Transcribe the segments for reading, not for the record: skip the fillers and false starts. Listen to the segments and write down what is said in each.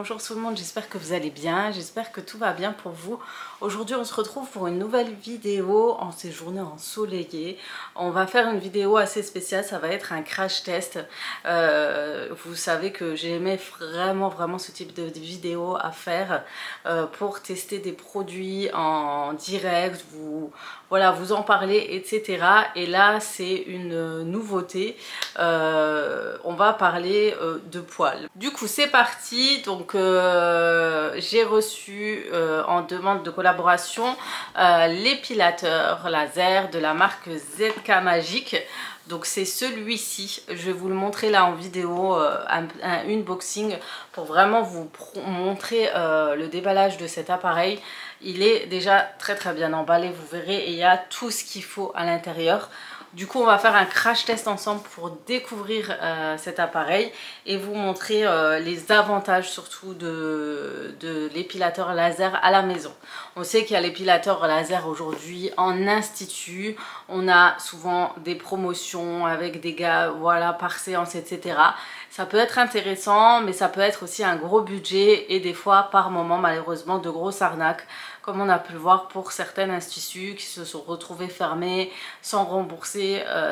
bonjour tout le monde, j'espère que vous allez bien, j'espère que tout va bien pour vous. Aujourd'hui on se retrouve pour une nouvelle vidéo en ces journées ensoleillées. On va faire une vidéo assez spéciale, ça va être un crash test. Vous savez que j'aimais vraiment ce type de vidéo à faire pour tester des produits en direct, vous en parler, etc. Et là c'est une nouveauté, on va parler de poils. Du coup c'est parti, donc j'ai reçu en demande de collaboration l'épilateur laser de la marque ZK Magic. Donc c'est celui-ci, je vais vous le montrer là en vidéo, un unboxing pour vraiment vous montrer le déballage de cet appareil. Il est déjà très bien emballé, vous verrez, et il y a tout ce qu'il faut à l'intérieur. Du coup on va faire un crash test ensemble pour découvrir cet appareil et vous montrer les avantages surtout de l'épilateur laser à la maison. On sait qu'il y a l'épilateur laser aujourd'hui en institut, on a souvent des promotions avec des gars par séance, etc. Ça peut être intéressant, mais ça peut être aussi un gros budget et des fois par moment malheureusement de grosses arnaques, comme on a pu le voir pour certains instituts qui se sont retrouvés fermés sans rembourser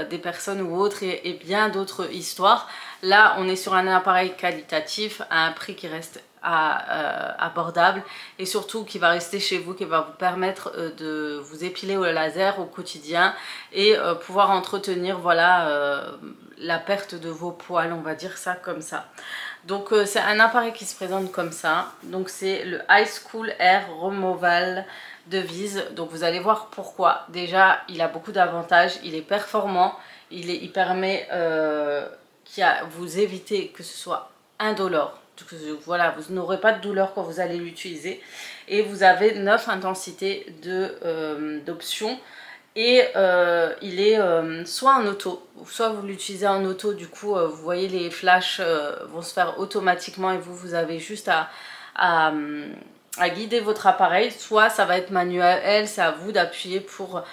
des personnes ou autres, et bien d'autres histoires. Là on est sur un appareil qualitatif à un prix qui reste abordable et surtout qui va rester chez vous, qui va vous permettre de vous épiler au laser au quotidien et pouvoir entretenir la perte de vos poils, on va dire ça comme ça. Donc c'est un appareil qui se présente comme ça, donc c'est le Ice Cool Air Removal de Viz. Donc vous allez voir pourquoi. Déjà il a beaucoup d'avantages, il est performant, il permet vous éviter que ce soit indolore. Voilà, vous n'aurez pas de douleur quand vous allez l'utiliser, et vous avez 9 intensités d'options. Et il est soit en auto, soit vous l'utilisez en auto, du coup vous voyez les flashs vont se faire automatiquement et vous avez juste à guider votre appareil, soit ça va être manuel, c'est à vous d'appuyer pour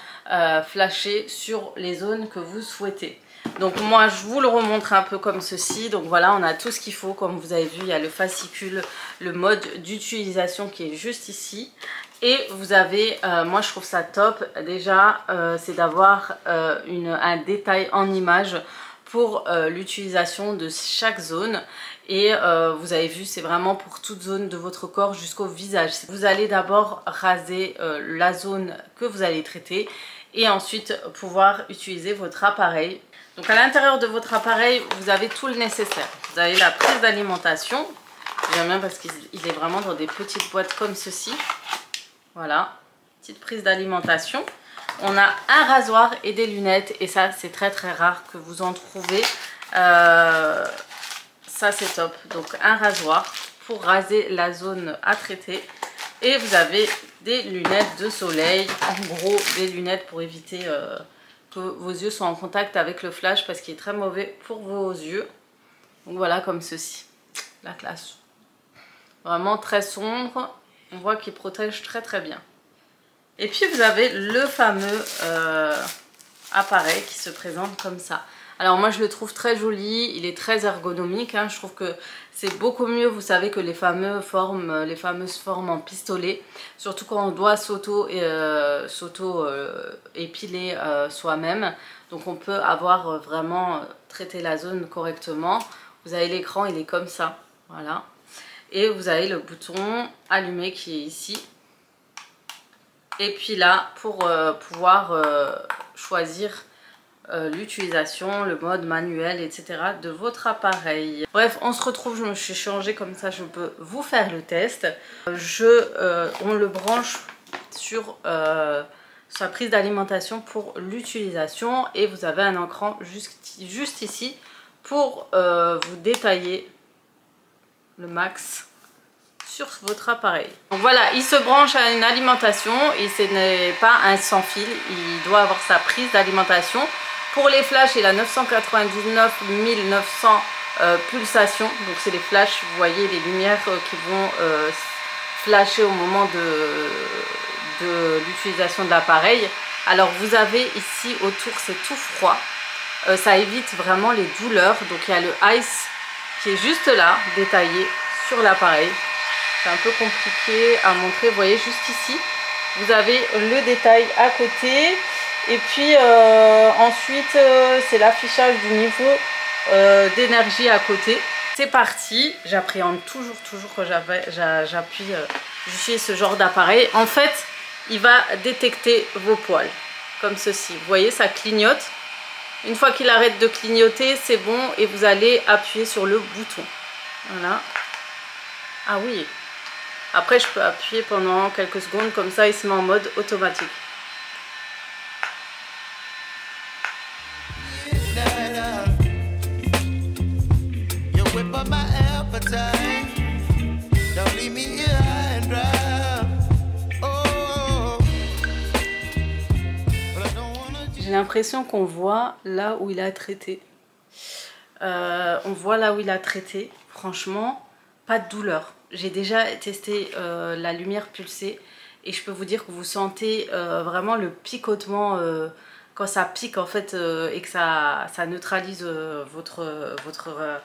flasher sur les zones que vous souhaitez. Donc moi je vous le remontre un peu comme ceci. Donc voilà, on a tout ce qu'il faut, comme vous avez vu, il y a le fascicule, le mode d'utilisation qui est juste ici. Et vous avez, moi je trouve ça top, déjà c'est d'avoir un détail en image pour l'utilisation de chaque zone. Et vous avez vu, c'est vraiment pour toute zone de votre corps jusqu'au visage. Vous allez d'abord raser la zone que vous allez traiter et ensuite pouvoir utiliser votre appareil. Donc à l'intérieur de votre appareil, vous avez tout le nécessaire. Vous avez la prise d'alimentation. J'aime bien parce qu'il est vraiment dans des petites boîtes comme ceci. Voilà, petite prise d'alimentation. On a un rasoir et des lunettes, et ça c'est très rare que vous en trouvez. Ça c'est top. Donc un rasoir pour raser la zone à traiter. Et vous avez des lunettes de soleil. En gros, des lunettes pour éviter que vos yeux soient en contact avec le flash, parce qu'il est très mauvais pour vos yeux. Donc voilà, comme ceci. La classe. Vraiment très sombre. On voit qu'il protège très bien. Et puis vous avez le fameux appareil qui se présente comme ça. Alors moi je le trouve très joli, il est très ergonomique, hein. Je trouve que c'est beaucoup mieux, vous savez, que les fameuses formes en pistolet. Surtout quand on doit s'auto-épiler soi-même. Donc on peut avoir vraiment traité la zone correctement. Vous avez l'écran, il est comme ça, voilà. Et vous avez le bouton allumé qui est ici. Et puis là, pour pouvoir choisir l'utilisation, le mode manuel, etc. de votre appareil. Bref, on se retrouve, je me suis changée comme ça, je peux vous faire le test. On le branche sur sa prise d'alimentation pour l'utilisation, et vous avez un écran juste ici pour vous détailler le max sur votre appareil. Donc voilà, il se branche à une alimentation et ce n'est pas un sans fil, il doit avoir sa prise d'alimentation. Pour les flashs, il a 999 900 pulsations, donc c'est les flashs, vous voyez les lumières qui vont flasher au moment de l'utilisation de l'appareil. Alors vous avez ici autour, c'est tout froid, ça évite vraiment les douleurs. Donc il y a le ice qui est juste là, détaillé sur l'appareil. C'est un peu compliqué à montrer. Vous voyez juste ici, vous avez le détail à côté. Et puis ensuite, c'est l'affichage du niveau d'énergie à côté. C'est parti. J'appréhende toujours que j'utilise ce genre d'appareil. En fait, il va détecter vos poils. Comme ceci. Vous voyez, ça clignote. Une fois qu'il arrête de clignoter, c'est bon. Et vous allez appuyer sur le bouton. Voilà. Ah oui. Après, je peux appuyer pendant quelques secondes. Comme ça, il se met en mode automatique. J'ai l'impression qu'on voit là où il a traité. On voit là où il a traité. Franchement, pas de douleur. J'ai déjà testé la lumière pulsée et je peux vous dire que vous sentez vraiment le picotement quand ça pique en fait et que ça neutralise votre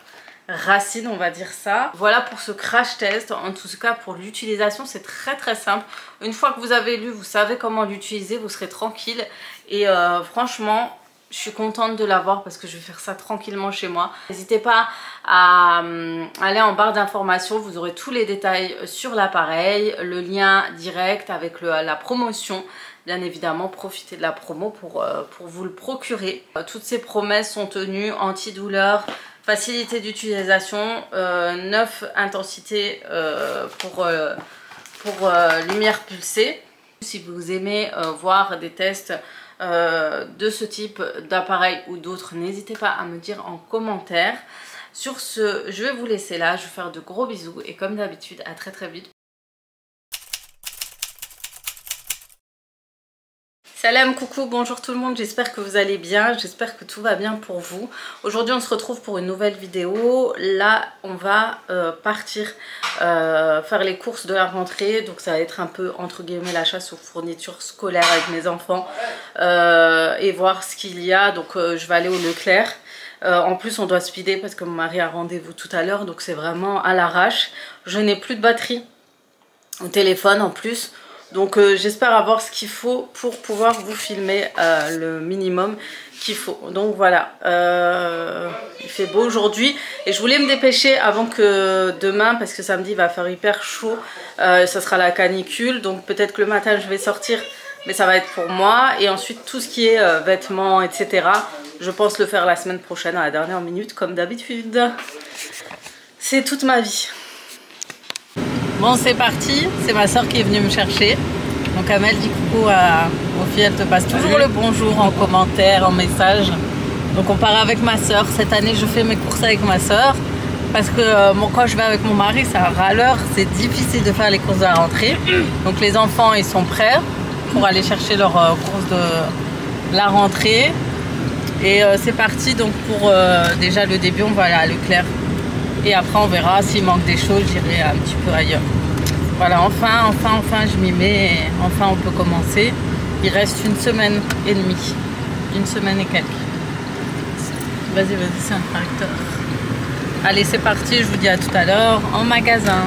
racine, on va dire ça. Voilà pour ce crash test. En tout cas pour l'utilisation, c'est très simple. Une fois que vous avez lu, vous savez comment l'utiliser, vous serez tranquille. Et franchement, je suis contente de l'avoir parce que je vais faire ça tranquillement chez moi. N'hésitez pas à aller en barre d'informations, vous aurez tous les détails sur l'appareil, le lien direct avec la promotion. Bien évidemment, profitez de la promo pour vous le procurer. Toutes ces promesses sont tenues: antidouleur, facilité d'utilisation, 9 intensités pour lumière pulsée. Si vous aimez voir des tests de ce type d'appareil ou d'autres, n'hésitez pas à me dire en commentaire. Sur ce, je vais vous laisser là, je vais vous faire de gros bisous et comme d'habitude, à très vite. Salam, coucou, bonjour tout le monde, j'espère que vous allez bien, j'espère que tout va bien pour vous. Aujourd'hui on se retrouve pour une nouvelle vidéo. Là on va partir faire les courses de la rentrée, donc ça va être un peu entre guillemets la chasse aux fournitures scolaires avec mes enfants et voir ce qu'il y a. Donc je vais aller au Leclerc. En plus on doit speeder parce que mon mari a rendez-vous tout à l'heure, donc c'est vraiment à l'arrache. Je n'ai plus de batterie au téléphone en plus. Donc j'espère avoir ce qu'il faut pour pouvoir vous filmer le minimum qu'il faut. Donc voilà, il fait beau aujourd'hui et je voulais me dépêcher avant que demain, parce que samedi il va faire hyper chaud, ça sera la canicule. Donc peut-être que le matin je vais sortir, mais ça va être pour moi. Et ensuite tout ce qui est vêtements, etc. je pense le faire la semaine prochaine à la dernière minute comme d'habitude. C'est toute ma vie. Bon, c'est parti, c'est ma soeur qui est venue me chercher. Donc Amel dit coucou aux filles, elle te passe toujours le bonjour en commentaire, en message. Donc on part avec ma soeur. Cette année je fais mes courses avec ma soeur parce que quand je vais avec mon mari, ça râleur, c'est difficile de faire les courses de la rentrée. Donc les enfants ils sont prêts pour aller chercher leurs courses de la rentrée. Et c'est parti donc pour déjà le début, on va aller à Leclerc. Et après on verra s'il manque des choses, j'irai un petit peu ailleurs. Voilà, enfin je m'y mets et enfin on peut commencer. Il reste une semaine et demie, une semaine et quelques. Vas-y, c'est un tracteur. Allez, c'est parti, je vous dis à tout à l'heure en magasin.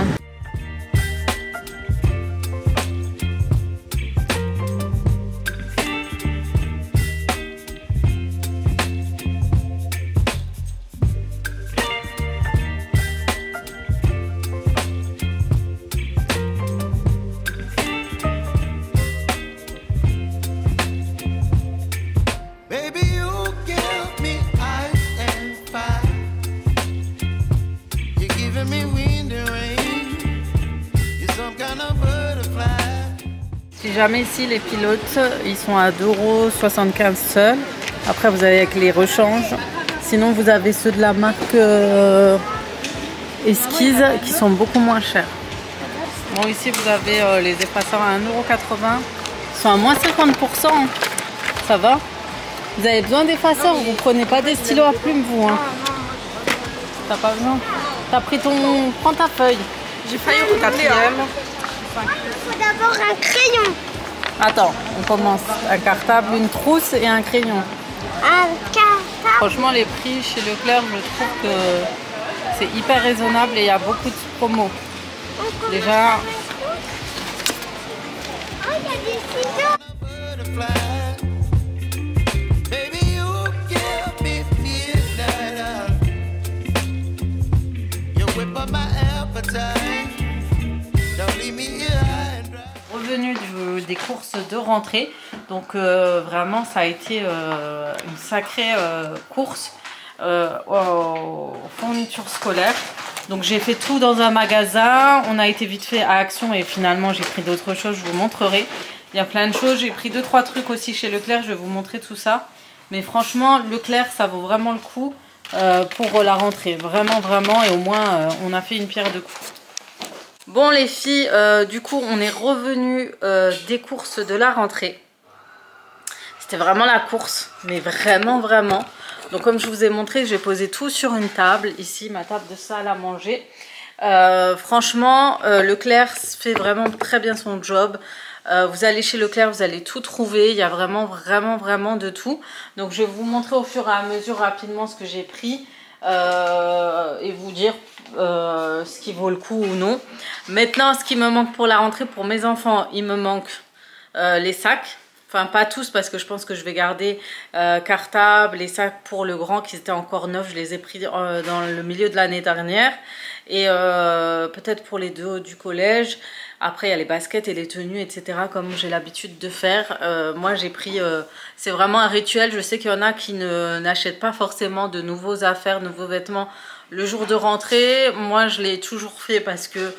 Si jamais ici les pilotes ils sont à 2,75 € seuls. Après vous avez avec les rechanges. Sinon vous avez ceux de la marque Esquisse qui sont beaucoup moins chers. Bon, ici vous avez les effaceurs à 1,80 €. Ils sont à moins 50%. Ça va? Vous avez besoin d'effaceurs? Vous prenez pas des stylos à plumes vous hein? T'as pas besoin? T'as pris ton... Prends ta feuille. J'ai failli au quatrième. Il faut d'abord un crayon. Attends, on commence. Un cartable, une trousse et un crayon. Un cartable. Franchement, les prix chez Leclerc, je trouve que c'est hyper raisonnable et il y a beaucoup de promos. Déjà. Oh, il y a des ciseaux. Revenu des courses de rentrée, donc vraiment ça a été une sacrée course aux fournitures scolaires. Donc j'ai fait tout dans un magasin, on a été vite fait à Action et finalement j'ai pris d'autres choses, je vous montrerai. Il y a plein de choses, j'ai pris 2-3 trucs aussi chez Leclerc, je vais vous montrer tout ça. Mais franchement Leclerc ça vaut vraiment le coup pour la rentrée, vraiment et au moins on a fait une pierre deux coups. Bon les filles, du coup on est revenu des courses de la rentrée. C'était vraiment la course, mais vraiment. Donc comme je vous ai montré, j'ai posé tout sur une table, ici ma table de salle à manger. Franchement, Leclerc fait vraiment très bien son job. Vous allez chez Leclerc, vous allez tout trouver, il y a vraiment de tout. Donc je vais vous montrer au fur et à mesure rapidement ce que j'ai pris et vous dire ce qui vaut le coup ou non. Maintenant, ce qui me manque pour la rentrée, pour mes enfants, il me manque les sacs. Enfin, pas tous parce que je pense que je vais garder cartable, les sacs pour le grand qui étaient encore neufs. Je les ai pris dans le milieu de l'année dernière. Et peut-être pour les deux du collège. Après, il y a les baskets et les tenues, etc. comme j'ai l'habitude de faire. Moi, j'ai pris... c'est vraiment un rituel. Je sais qu'il y en a qui n'achètent pas forcément de nouveaux affaires, nouveaux vêtements le jour de rentrée. Moi, je l'ai toujours fait parce que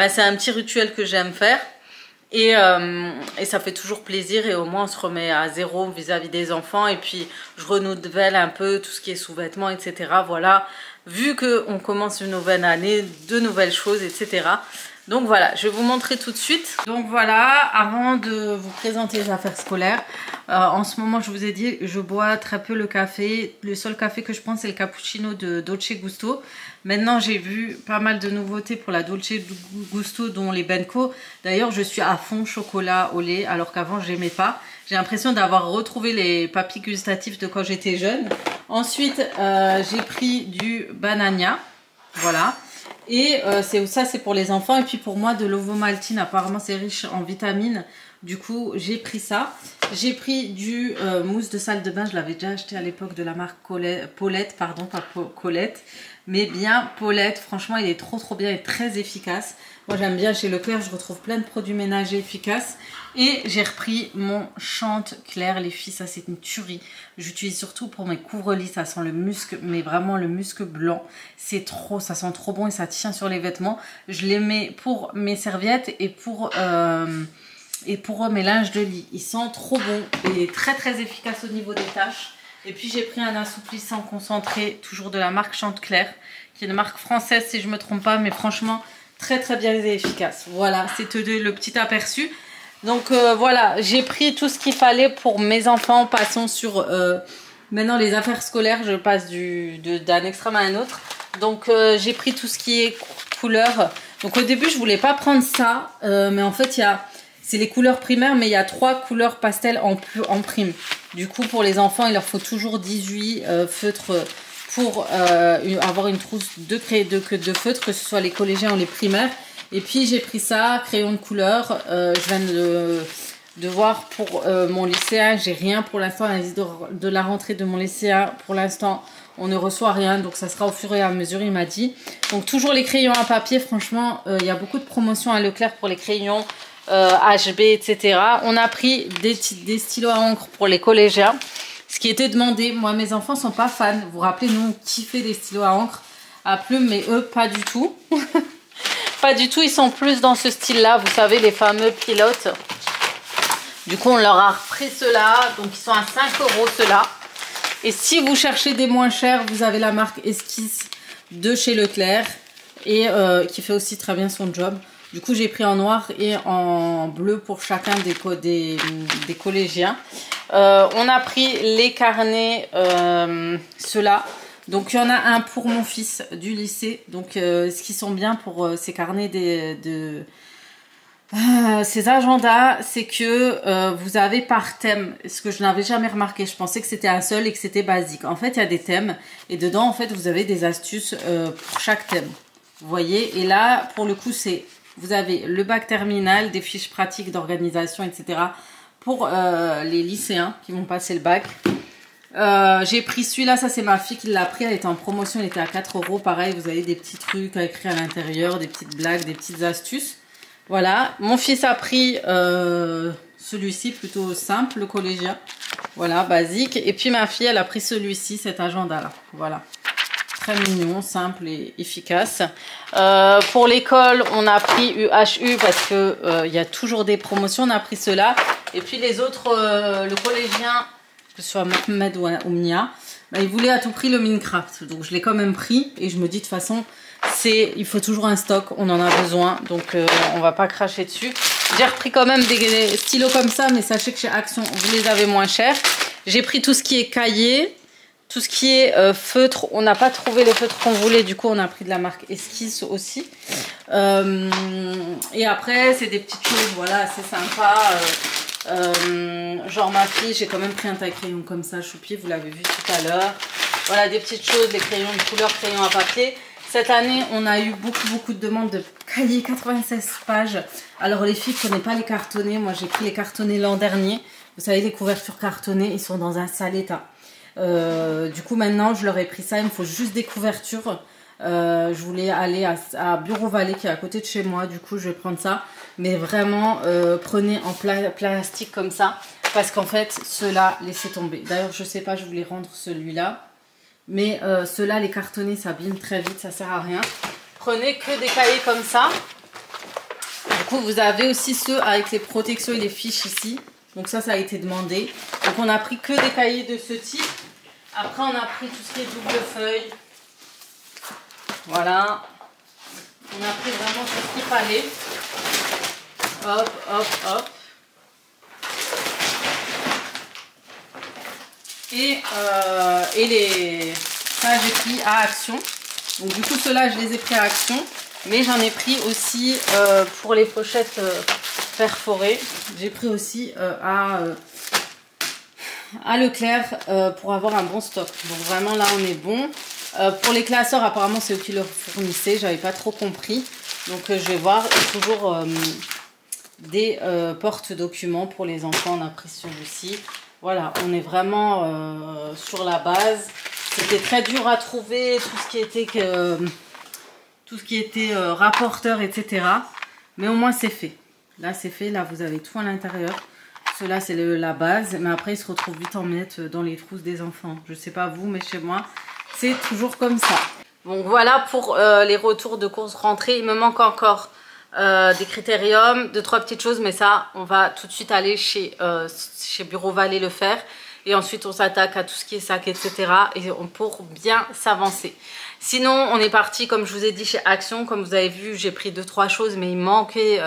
c'est un petit rituel que j'aime faire. Et ça fait toujours plaisir et au moins on se remet à zéro vis-à-vis des enfants. Et puis, je renouvelle un peu tout ce qui est sous-vêtements, etc. Voilà, vu qu'on commence une nouvelle année, de nouvelles choses, etc. Donc voilà, je vais vous montrer tout de suite. Donc voilà, avant de vous présenter les affaires scolaires, en ce moment je vous ai dit, je bois très peu le café. Le seul café que je prends c'est le cappuccino de Dolce Gusto. Maintenant j'ai vu pas mal de nouveautés pour la Dolce Gusto, dont les Benco. D'ailleurs je suis à fond chocolat au lait alors qu'avant je n'aimais pas. J'ai l'impression d'avoir retrouvé les papilles gustatives de quand j'étais jeune. Ensuite j'ai pris du Banania, voilà. Et ça c'est pour les enfants. Et puis pour moi de l'ovomaltine, apparemment c'est riche en vitamines. Du coup j'ai pris ça. J'ai pris du mousse de salle de bain. Je l'avais déjà acheté à l'époque de la marque Paulette, pardon, pas Colette. Mais bien Paulette, franchement il est trop bien et très efficace. Moi j'aime bien chez Leclerc, je retrouve plein de produits ménagers efficaces. Et j'ai repris mon Chantecler, les filles, ça c'est une tuerie. J'utilise surtout pour mes couvre-lits, ça sent le musc, mais vraiment le musc blanc. C'est trop, ça sent trop bon et ça tient sur les vêtements. Je les mets pour mes serviettes et pour mes linges de lit. Ils sentent trop bon et très efficace au niveau des tâches. Et puis j'ai pris un assouplissant concentré, toujours de la marque Chantecler, qui est une marque française si je ne me trompe pas, mais franchement très bien et efficace. Voilà, c'était le petit aperçu. Donc voilà, j'ai pris tout ce qu'il fallait pour mes enfants. Passons sur maintenant les affaires scolaires. Je passe d'un extrême à un autre. Donc j'ai pris tout ce qui est couleur. Donc au début je voulais pas prendre ça, mais en fait c'est les couleurs primaires, mais il y a 3 couleurs pastel en prime. Du coup pour les enfants il leur faut toujours 18 feutres pour avoir une trousse de feutres, que ce soit les collégiens ou les primaires. Et puis j'ai pris ça, crayon de couleur. Je viens de voir pour mon lycéen, j'ai rien pour l'instant. La liste de la rentrée de mon lycéen, pour l'instant on ne reçoit rien, donc ça sera au fur et à mesure, il m'a dit. Donc toujours les crayons à papier, franchement il y a beaucoup de promotions à Leclerc pour les crayons HB, etc. On a pris des stylos à encre pour les collégiens, ce qui était demandé. Moi mes enfants sont pas fans, vous vous rappelez, nous on kiffait des stylos à encre à plumes, mais eux pas du tout. Pas du tout, ils sont plus dans ce style là, vous savez, les fameux pilotes. Du coup on leur a repris ceux-là, donc ils sont à 5 € ceux-là. Et si vous cherchez des moins chers, vous avez la marque Esquisse de chez Leclerc et qui fait aussi très bien son job. Du coup j'ai pris en noir et en bleu pour chacun des collégiens. On a pris les carnets, ceux-là. Donc il y en a un pour mon fils du lycée. Donc ce qui sont bien pour ces carnets ces agendas, c'est que vous avez par thème, ce que je n'avais jamais remarqué. Je pensais que c'était un seul et que c'était basique. En fait il y a des thèmes et dedans en fait vous avez des astuces pour chaque thème. Vous voyez, et là pour le coup c'est vous avez le bac terminal, des fiches pratiques d'organisation, etc. pour les lycéens qui vont passer le bac. J'ai pris celui-là, ça c'est ma fille qui l'a pris, elle était en promotion, elle était à 4 €. Pareil, vous avez des petits trucs à écrire à l'intérieur, des petites blagues, des petites astuces. Voilà, mon fils a pris celui-ci plutôt simple, le collégien. Voilà, basique. Et puis ma fille, elle a pris celui-ci, cet agenda-là. Voilà, très mignon, simple et efficace. Pour l'école, on a pris UHU parce que il y a toujours des promotions, on a pris cela. Et puis les autres, le collégien, que ce soit Mohamed ou Mia, bah, il voulait à tout prix le Minecraft. Donc je l'ai quand même pris et je me dis de toute façon, il faut toujours un stock, on en a besoin. Donc on va pas cracher dessus. J'ai repris quand même des stylos comme ça, mais sachez que chez Action, vous les avez moins chers. J'ai pris tout ce qui est cahier, tout ce qui est feutre. On n'a pas trouvé les feutres qu'on voulait, du coup on a pris de la marque Esquisse aussi. Et après, c'est des petites choses, voilà, assez sympa. Genre ma fille, j'ai quand même pris un taille-crayon comme ça, choupier, vous l'avez vu tout à l'heure. Voilà, des petites choses, des crayons de couleur, crayons à papier. Cette année, on a eu beaucoup de demandes de cahiers 96 pages. Alors les filles, prenez pas les cartonnés. Moi, j'ai pris les cartonnés l'an dernier. Vous savez, les couvertures cartonnées, ils sont dans un sale état. Du coup, maintenant, je leur ai pris ça. Il me faut juste des couvertures. Je voulais aller à Bureau Vallée, qui est à côté de chez moi. Du coup, je vais prendre ça. Mais vraiment, prenez en plastique comme ça. Parce qu'en fait, ceux-là, laissez tomber. D'ailleurs, je sais pas, je voulais rendre celui-là. Mais ceux-là, les cartonnés, ça abîme très vite, ça sert à rien. Prenez que des cahiers comme ça. Du coup, vous avez aussi ceux avec les protections et les fiches ici. Donc ça a été demandé. Donc on a pris que des cahiers de ce type. Après, on a pris tout ce qui est double feuille. Voilà. On a pris vraiment tout ce qu'il fallait. Hop, hop, hop. Et ça j'ai pris à Action. Donc du coup ceux-là je les ai pris à Action. Mais j'en ai pris aussi pour les pochettes perforées. J'ai pris aussi à Leclerc pour avoir un bon stock. Donc vraiment là on est bon. Pour les classeurs apparemment c'est eux qui leur fournissaient. J'avais pas trop compris. Donc je vais voir. Et toujours des porte-documents pour les enfants. On a pris celui-ci. Voilà, on est vraiment sur la base. C'était très dur à trouver tout ce qui était rapporteur, etc. Mais au moins c'est fait. Là c'est fait, là vous avez tout à l'intérieur. Cela c'est la base, mais après il se retrouve vite en miettes dans les trousses des enfants. Je sais pas vous, mais chez moi c'est toujours comme ça. Donc voilà pour les retours de courses rentrées. Il me manque encore des critériums, 2-3 petites choses, mais ça on va tout de suite aller chez Bureau Vallée le faire. Et ensuite on s'attaque à tout ce qui est sac, etc. et pour bien s'avancer. Sinon on est parti, comme je vous ai dit, chez Action. Comme vous avez vu, j'ai pris 2-3 choses, mais il manquait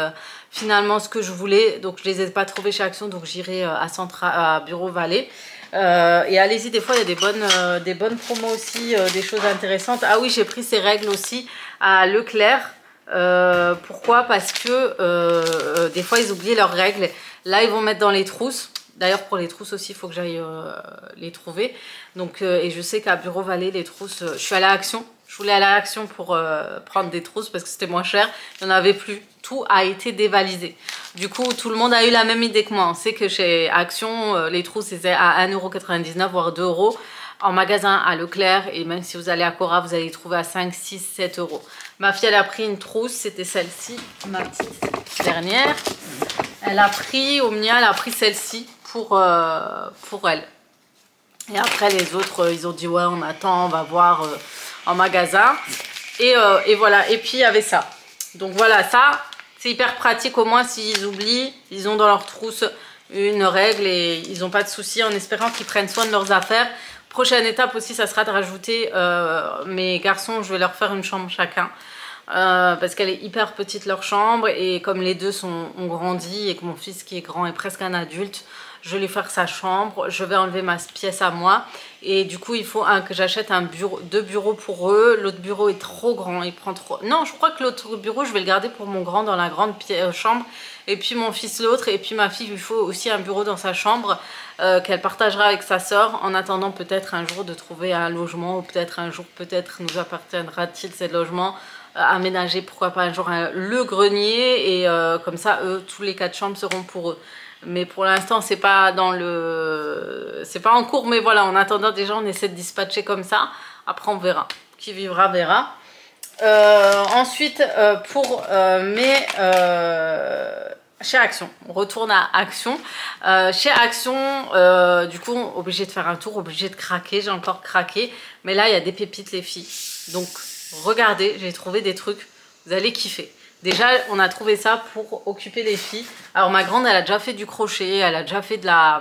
finalement ce que je voulais. Donc je les ai pas trouvées chez Action, donc j'irai à Bureau Vallée. Et allez-y, des fois il y a des bonnes promos aussi, des choses intéressantes. Ah oui, j'ai pris ces règles aussi à Leclerc. Pourquoi? Parce que des fois ils oublient leurs règles. Là ils vont mettre dans les trousses. D'ailleurs pour les trousses aussi il faut que j'aille les trouver. Donc et je sais qu'à Bureau Vallée les trousses, je suis allée à Action. Je voulais aller à Action pour prendre des trousses parce que c'était moins cher. Il n'y en avait plus. Tout a été dévalisé. Du coup tout le monde a eu la même idée que moi. On sait que chez Action les trousses c'était à 1,99 € voire 2 €. En magasin à Leclerc, et même si vous allez à Cora, vous allez les trouver à 5, 6, 7 €. Ma fille, elle a pris une trousse, c'était celle-ci, ma petite dernière. Elle a pris, Omnia, elle a pris celle-ci pour elle. Et après, les autres, ils ont dit, ouais, on attend, on va voir en magasin. Et voilà, et puis il y avait ça. Donc voilà, ça, c'est hyper pratique, au moins s'ils oublient, ils ont dans leur trousse une règle et ils n'ont pas de soucis, en espérant qu'ils prennent soin de leurs affaires. Prochaine étape aussi, ça sera de rajouter mes garçons, je vais leur faire une chambre chacun. Parce qu'elle est hyper petite leur chambre, et comme les deux ont grandi et que mon fils qui est grand est presque un adulte, je vais lui faire sa chambre, je vais enlever ma pièce à moi, et du coup il faut que j'achète deux bureaux pour eux. L'autre bureau est trop grand, il prend trop... Non, je crois que l'autre bureau je vais le garder pour mon grand dans la grande chambre, et puis mon fils l'autre, et puis ma fille il lui faut aussi un bureau dans sa chambre qu'elle partagera avec sa soeur, en attendant peut-être un jour de trouver un logement, ou peut-être un jour, peut-être nous appartiendra-t-il ces logements. aménager pourquoi pas un jour le grenier et comme ça eux tous les 4 chambres seront pour eux. Mais pour l'instant c'est pas dans le, c'est pas en cours, mais voilà, en attendant déjà on essaie de dispatcher comme ça. Après on verra, qui vivra verra. Ensuite pour chez Action, on retourne à Action. Chez Action, du coup, obligé de faire un tour, obligé de craquer. J'ai encore craqué, mais là, il y a des pépites, les filles. Donc, regardez, j'ai trouvé des trucs, vous allez kiffer. Déjà, on a trouvé ça pour occuper les filles. Alors, ma grande, elle a déjà fait du crochet, elle a déjà fait de la...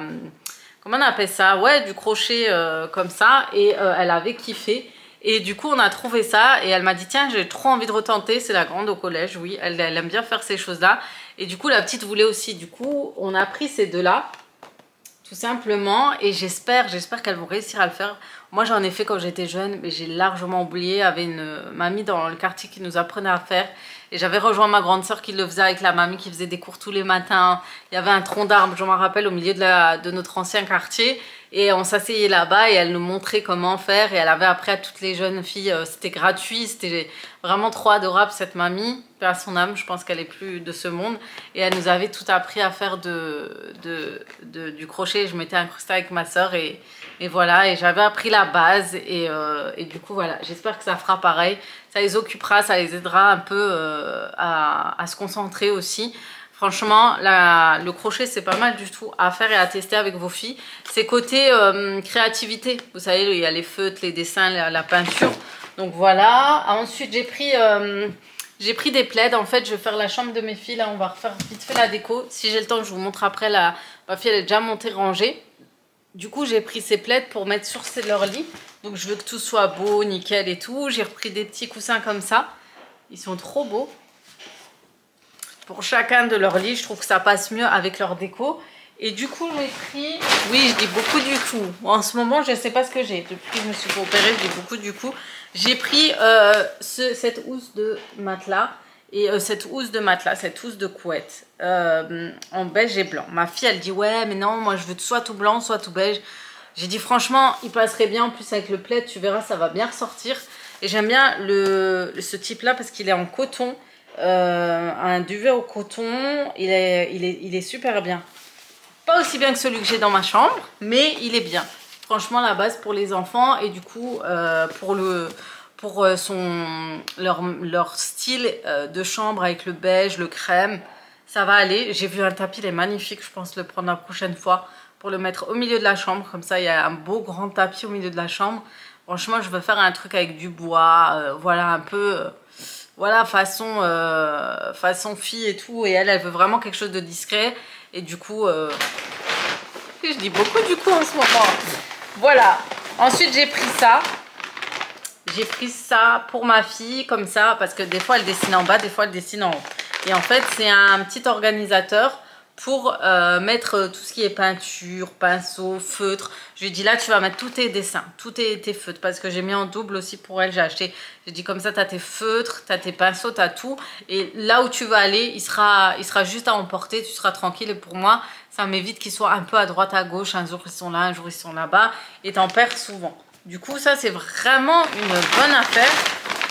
Comment on appelle ça? Ouais, du crochet comme ça, et elle avait kiffé. Et du coup, on a trouvé ça, et elle m'a dit, tiens, j'ai trop envie de retenter. C'est la grande au collège, oui, elle aime bien faire ces choses-là. Et du coup, la petite voulait aussi. Du coup, on a pris ces deux-là, tout simplement. Et j'espère qu'elles vont réussir à le faire. Moi, j'en ai fait quand j'étais jeune, mais j'ai largement oublié. Il y avait une mamie dans le quartier qui nous apprenait à faire. Et j'avais rejoint ma grande sœur qui le faisait avec la mamie, qui faisait des cours tous les matins. Il y avait un tronc d'arbre, je m'en rappelle, au milieu de notre ancien quartier. Et on s'asseyait là-bas et elle nous montrait comment faire. Et elle avait appris à toutes les jeunes filles, c'était gratuit, c'était vraiment trop adorable cette mamie. Paix à son âme, je pense qu'elle est plus de ce monde. Et elle nous avait tout appris à faire du crochet. Je m'étais incrustée avec ma soeur et voilà. Et j'avais appris la base. Et du coup, voilà, j'espère que ça fera pareil. Ça les occupera, ça les aidera un peu à se concentrer aussi. Franchement, le crochet, c'est pas mal du tout à faire et à tester avec vos filles. C'est côté créativité. Vous savez, il y a les feutres, les dessins, la peinture. Donc voilà. Ensuite, j'ai pris des plaids. En fait, je vais faire la chambre de mes filles. Là, on va refaire vite fait la déco. Si j'ai le temps, je vous montre après. Ma fille, elle est déjà montée, rangée. Du coup, j'ai pris ces plaids pour mettre sur leur lit. Donc, je veux que tout soit beau, nickel et tout. J'ai repris des petits coussins comme ça. Ils sont trop beaux. Pour chacun de leurs lits, je trouve que ça passe mieux avec leur déco. Et du coup, j'ai pris... Oui, je dis beaucoup du coup. En ce moment, je ne sais pas ce que j'ai. Depuis que je me suis fait opérer, je dis beaucoup du coup. J'ai pris cette housse de matelas. Et cette housse de couette. En beige et blanc. Ma fille, elle dit, ouais, mais non, moi, je veux soit tout blanc, soit tout beige. J'ai dit, franchement, il passerait bien. En plus, avec le plaid, tu verras, ça va bien ressortir. Et j'aime bien ce type-là parce qu'il est en coton. Un duvet au coton, il est super bien. Pas aussi bien que celui que j'ai dans ma chambre, mais il est bien. Franchement, la base pour les enfants et du coup pour leur style de chambre avec le beige, le crème, ça va aller. J'ai vu un tapis, il est magnifique, je pense le prendre la prochaine fois pour le mettre au milieu de la chambre. Comme ça, il y a un beau grand tapis au milieu de la chambre. Franchement, je veux faire un truc avec du bois, voilà, un peu... Voilà, façon fille et tout. Et elle veut vraiment quelque chose de discret. Et du coup, je dis beaucoup du coup en ce moment. Voilà. Ensuite, j'ai pris ça. J'ai pris ça pour ma fille, comme ça. Parce que des fois, elle dessine en bas, des fois, elle dessine en haut. Et en fait, c'est un petit organisateur pour mettre tout ce qui est peinture, pinceau, feutre. Je lui ai dit là tu vas mettre tous tes dessins, tous tes feutres, parce que j'ai mis en double aussi pour elle, j'ai acheté. J'ai dit comme ça tu as tes feutres, tu as tes pinceaux, tu as tout. Et là où tu vas aller, il sera juste à emporter, tu seras tranquille. Et pour moi, ça m'évite qu'ils soient un peu à droite, à gauche. Un jour ils sont là, un jour ils sont là-bas. Et t'en perds souvent. Du coup ça c'est vraiment une bonne affaire.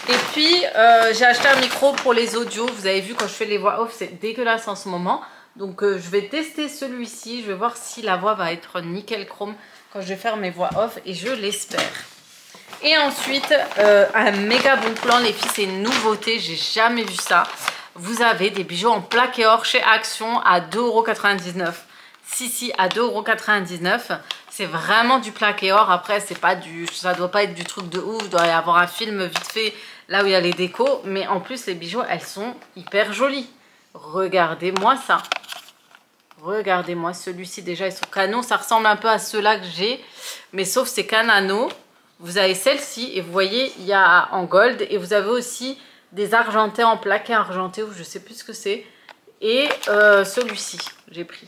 Et puis j'ai acheté un micro pour les audios. Vous avez vu quand je fais les voix off, c'est dégueulasse en ce moment. Donc je vais tester celui-ci, je vais voir si la voix va être nickel chrome quand je vais faire mes voix off et je l'espère. Et ensuite, un méga bon plan les filles, c'est une nouveauté, j'ai jamais vu ça. Vous avez des bijoux en plaqué or chez Action à 2,99 €. Si, à 2,99 €. C'est vraiment du plaqué or. Après, ça doit pas être du truc de ouf, il doit y avoir un film vite fait là où il y a les décos. Mais en plus, les bijoux, elles sont hyper jolies. Regardez-moi ça. Regardez-moi celui-ci déjà, ils sont canons. Ça ressemble un peu à ceux-là que j'ai. Mais sauf c'est qu'un anneau. Vous avez celle-ci et vous voyez, il y a en gold. Et vous avez aussi des argentés en plaqué argenté ou je sais plus ce que c'est. Et celui-ci, j'ai pris.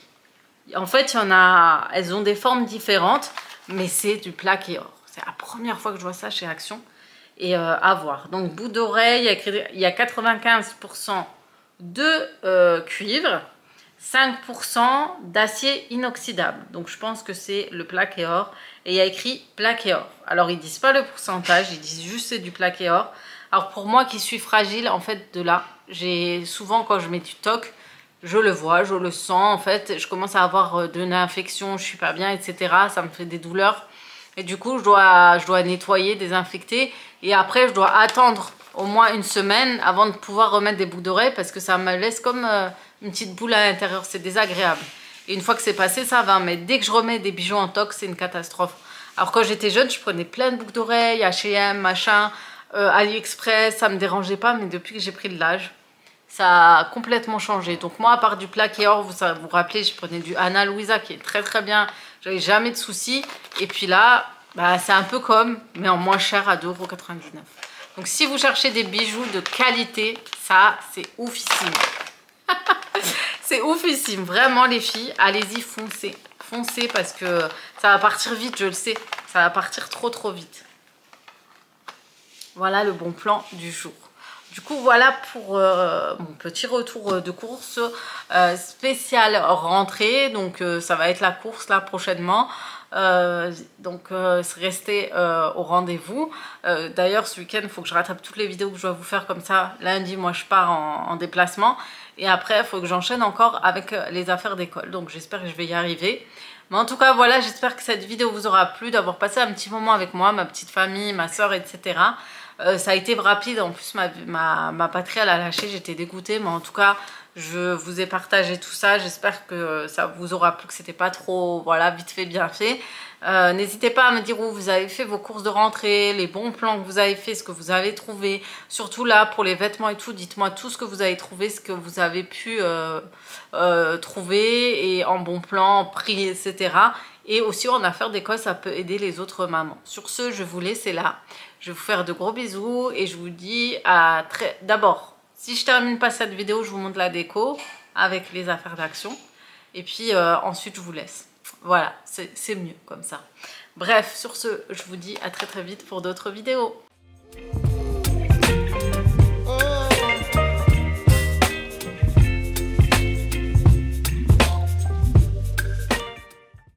En fait, il y en a, elles ont des formes différentes. Mais c'est du plaqué or. C'est la première fois que je vois ça chez Action. Et à voir. Donc, bout d'oreille, il y a 95% de cuivre, 5% d'acier inoxydable. Donc je pense que c'est le plaqué or. Et il y a écrit plaqué or. Alors ils disent pas le pourcentage, ils disent juste c'est du plaqué or. Alors pour moi qui suis fragile, en fait de là, j'ai souvent quand je mets du toc, je le vois, je le sens en fait, je commence à avoir de l'infection, je suis pas bien, etc. Ça me fait des douleurs. Et du coup, je dois nettoyer, désinfecter. Et après, je dois attendre au moins une semaine avant de pouvoir remettre des boucles d'oreilles parce que ça me laisse comme une petite boule à l'intérieur. C'est désagréable. Et une fois que c'est passé, ça va. Mais dès que je remets des bijoux en toc, c'est une catastrophe. Alors quand j'étais jeune, je prenais plein de boucles d'oreilles, H&M, machin, AliExpress. Ça me dérangeait pas. Mais depuis que j'ai pris de l'âge, ça a complètement changé. Donc moi, à part du plaqué or, vous vous rappelez, je prenais du Ana Luisa qui est très très bien. J'avais jamais de soucis. Et puis là, bah, c'est un peu comme, mais en moins cher à 2,99 €. Donc si vous cherchez des bijoux de qualité, ça c'est oufissime. C'est oufissime. Vraiment les filles, allez-y, foncez. Foncez parce que ça va partir vite, je le sais. Ça va partir trop vite. Voilà le bon plan du jour. Du coup, voilà pour mon petit retour de course spéciale rentrée. Donc, ça va être la course là prochainement. Restez au rendez-vous. D'ailleurs, ce week-end, il faut que je rattrape toutes les vidéos que je dois vous faire comme ça. Lundi, moi, je pars en déplacement. Et après, il faut que j'enchaîne encore avec les affaires d'école. Donc, j'espère que je vais y arriver. Mais en tout cas, voilà, j'espère que cette vidéo vous aura plu, d'avoir passé un petit moment avec moi, ma petite famille, ma soeur, etc. Ça a été rapide, en plus ma batterie elle a lâché, j'étais dégoûtée, mais en tout cas je vous ai partagé tout ça, j'espère que ça vous aura plu, que c'était pas trop, voilà, vite fait, bien fait. N'hésitez pas à me dire où vous avez fait vos courses de rentrée, les bons plans que vous avez fait, ce que vous avez trouvé, surtout là pour les vêtements et tout, dites-moi tout ce que vous avez trouvé, ce que vous avez pu trouver et en bon plan, en prix, etc. Et aussi en affaires d'école, ça peut aider les autres mamans. Sur ce, je vous laisse là. Je vais vous faire de gros bisous et je vous dis à très... D'abord, si je termine pas cette vidéo, je vous montre la déco avec les affaires d'action. Et puis ensuite, je vous laisse. Voilà, c'est mieux comme ça. Bref, sur ce, je vous dis à très vite pour d'autres vidéos.